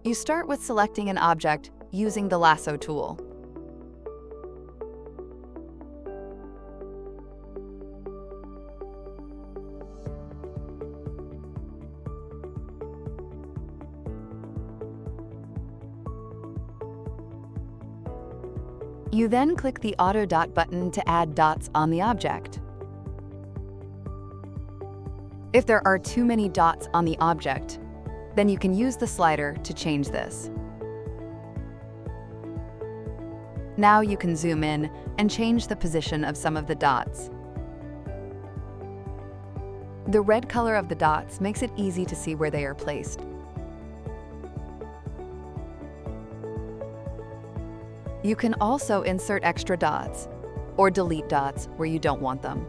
You start with selecting an object using the lasso tool. You then click the Auto Dot button to add dots on the object. If there are too many dots on the object, then you can use the slider to change this. Now you can zoom in and change the position of some of the dots. The red color of the dots makes it easy to see where they are placed. You can also insert extra dots or delete dots where you don't want them.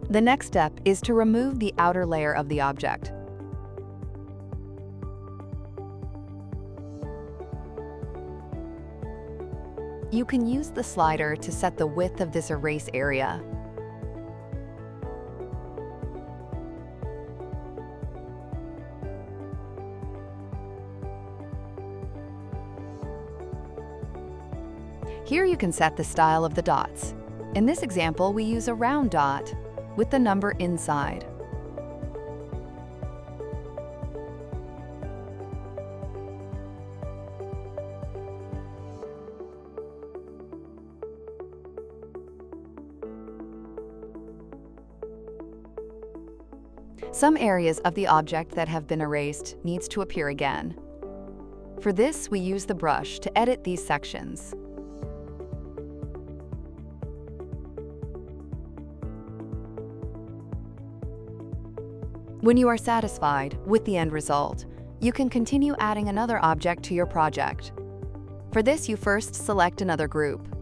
The next step is to remove the outer layer of the object. You can use the slider to set the width of this erase area. Here you can set the style of the dots. In this example, we use a round dot with the number inside. Some areas of the object that have been erased needs to appear again. For this, we use the brush to edit these sections. When you are satisfied with the end result, you can continue adding another object to your project. For this, you first select another group.